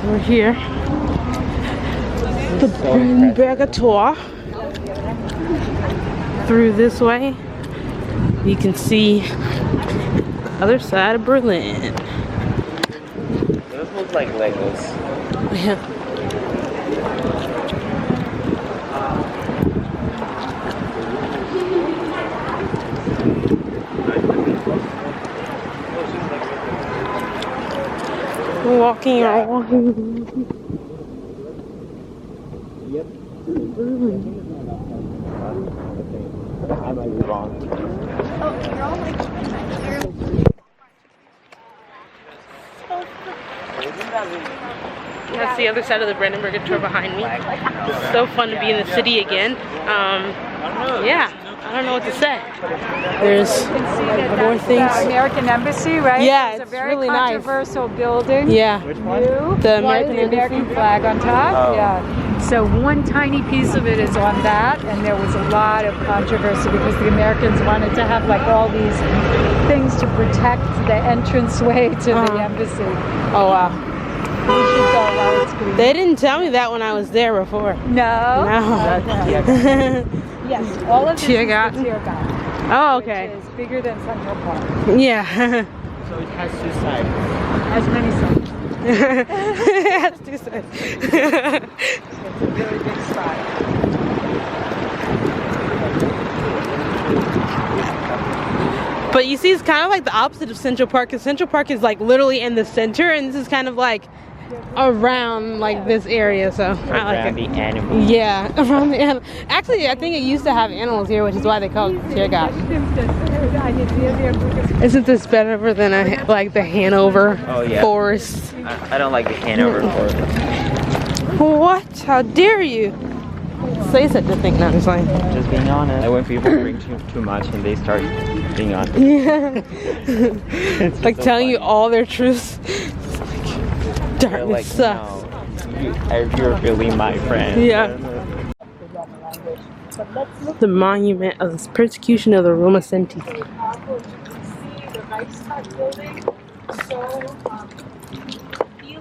We're here. The Brandenburger Tor. Through this way, you can see the other side of Berlin. Those look like Legos. Yeah. Walking around. Yep. I might be wrong. That's the other side of the Brandenburger Tor behind me. It's so fun to be in the city again. Yeah, I don't know what to say. There's more things. American Embassy, right? Yeah, it's it's a very really nice. controversial building. Yeah. Which one? The American American Embassy. flag on top. Oh. Yeah. So one tiny piece of it is on that, and there was a lot of controversy because the Americans wanted to have like all these things to protect the entranceway to the embassy. Oh wow. We should go while it's green. They didn't tell me that when I was there before. No. No. Yes, all of this is the Tiergarten? Tiergarten, Oh, okay. which is bigger than Central Park. Yeah. So it has two sides. As many sides. It has two sides. It's a really big spot. But you see, it's kind of like the opposite of Central Park, because Central Park is like literally in the center, and this is kind of like around like this area, so I like Around it. the animals. Yeah, around the animals. Actually, I think it used to have animals here, which is why they call it Tiergarten. Isn't this better than like the Hanover forest? I don't like the Hanover forest. What? How dare you say such a thing? No, I'm just like. Just being honest. And when people drink too much and they start being honest. Yeah. It's Like so telling you funny. all their truths. They're Dartmouth like, sucks. no, you're really my friend. Yeah. The monument of the persecution of the Roma Sinti.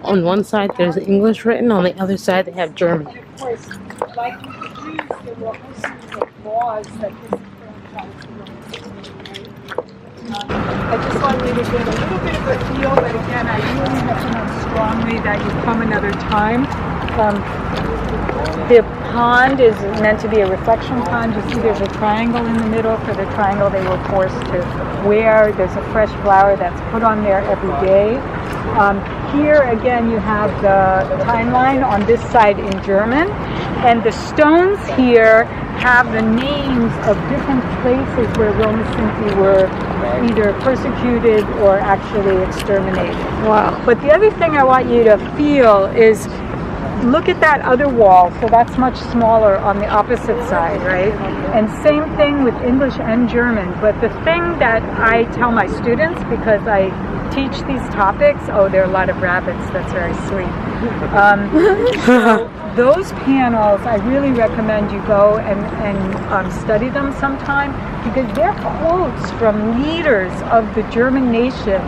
On one side there's English written, on the other side they have German. I just want you to get a little bit of a feel, but again, I really recommend strongly that you come another time. The pond is meant to be a reflection pond. You see there's a triangle in the middle. For the triangle they were forced to wear. There's a fresh flower that's put on there every day. Here again you have the timeline on this side in German, and the stones here have the names of different places where Roma Sinti were either persecuted or actually exterminated. Wow. But the other thing I want you to feel is look at that other wall. So that's much smaller on the opposite side, right? And same thing with English and German. But the thing that I tell my students, because I teach these topics, oh, there are a lot of rabbits, that's very sweet. So those panels, I really recommend you go and study them sometime, because they're quotes from leaders of the German nation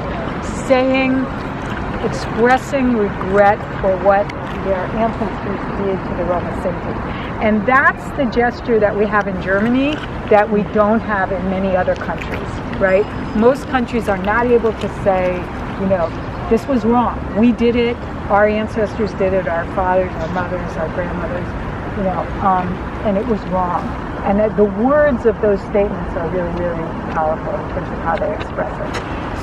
expressing regret for what their ancestors did to the Roma Sinti. And that's the gesture that we have in Germany that we don't have in many other countries, right? Most countries are not able to say, you know, this was wrong. We did it. Our ancestors did it. Our fathers, our mothers, our grandmothers, you know, and it was wrong. And the words of those statements are really, really powerful in terms of how they express it.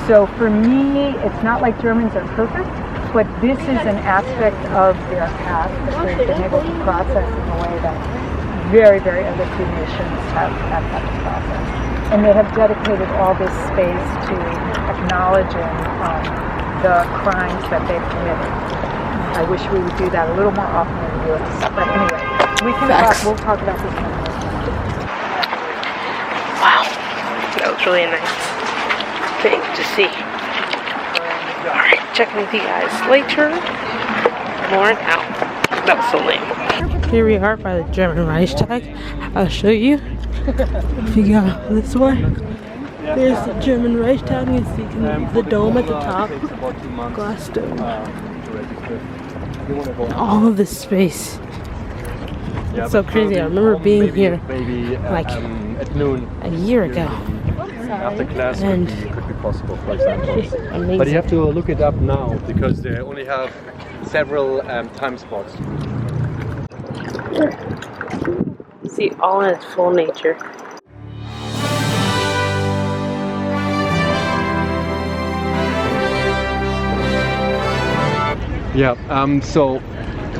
So for me, it's not like Germans are perfect, but this is an aspect of their past that they've been able to process in a way that very, very other few nations have had to process. And they have dedicated all this space to acknowledging the crimes that they've committed. I wish we would do that a little more often in the U.S. But anyway, we'll talk about this one. Wow. That was really a nice thing to see. Alright, checking with you guys later. More now. That was so lame. Here we are by the German Reichstag. I'll show you. If you go this way, there's the German Reichstag. You see the dome at the top. Glass dome. all of this space. Yeah, It's so crazy. I remember being here like at noon. a year ago. After class And could be possible, for example. amazing. But you have to look it up now because they only have several time spots. See all in its full nature. Yeah, so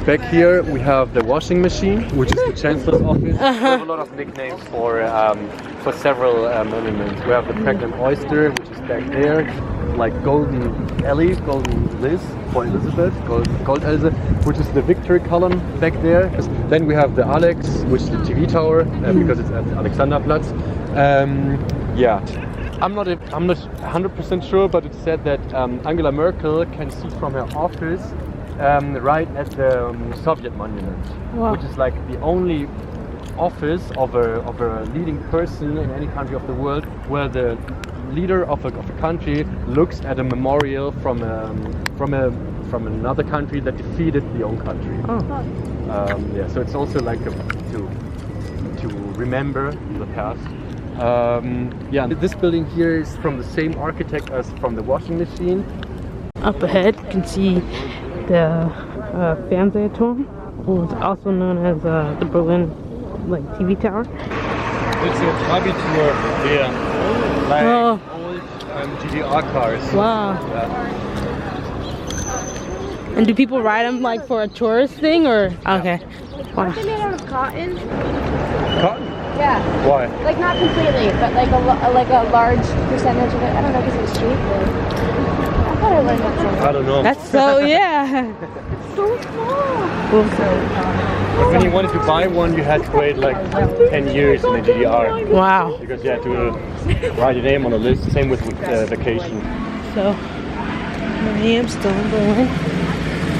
back here we have the washing machine, which is the Chancellor's office. We have a lot of nicknames for several monuments. We have the Pregnant Oyster, which is back there, like Golden Ellie, Golden Liz for Elizabeth, Gold Else, which is the Victory column back there. Then we have the Alex, which is the TV tower, because it's at Alexanderplatz. Yeah. I'm not 100% sure, but it's said that Angela Merkel can see from her office right at the Soviet monument, Wow. which is like the only office of a leading person in any country of the world where the leader of a country looks at a memorial from another country that defeated the own country. Yeah, so it's also like to remember the past. Yeah, this building here is from the same architect as from the washing machine. Up ahead, you can see the Fernsehturm, which is also known as the Berlin TV tower. It's a hobby tour here, like old GDR cars. Wow. Yeah. And do people ride them like for a tourist thing or? Okay. Wow. Aren't they made out of cotton? Cotton? Yeah. Why? Like not completely, but like a large percentage of it. I don't know because it's cheap. I thought I learned that somewhere. I don't know. That's so, yeah. So small. But when you wanted to buy one, you had to wait like 10 years in a GDR. Wow. Because you had to write your name on a list. Same with vacation. So, I am still in Berlin.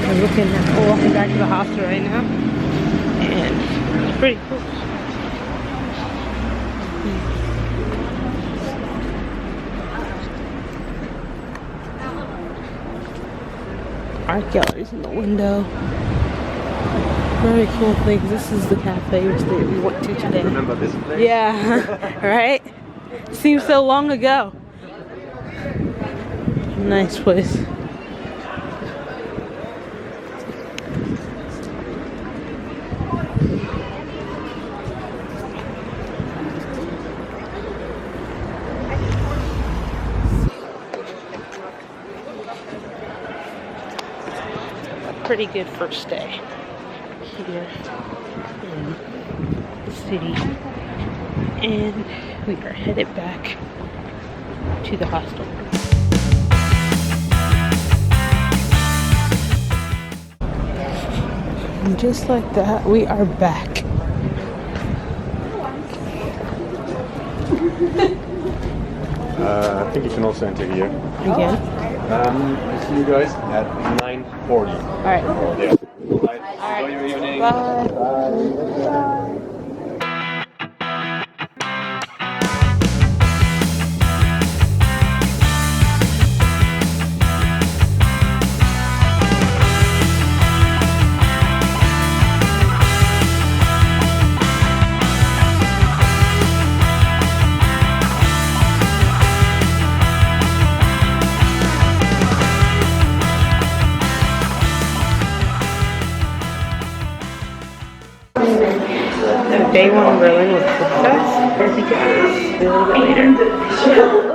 We're walking back to the hostel right now. And it's pretty cool. Art galleries in the window. Very cool thing. This is the cafe we went to today. Remember this place? Yeah, right? Seems so long ago. Nice place. Pretty good first day here in the city, and we are headed back to the hostel. And just like that, we are back. I think you can also enter here. Again. I'll see you guys at 9:40. All right. Yeah. Bye. Enjoy your evening. Bye. Day one in Berlin was success. See you guys a little bit later.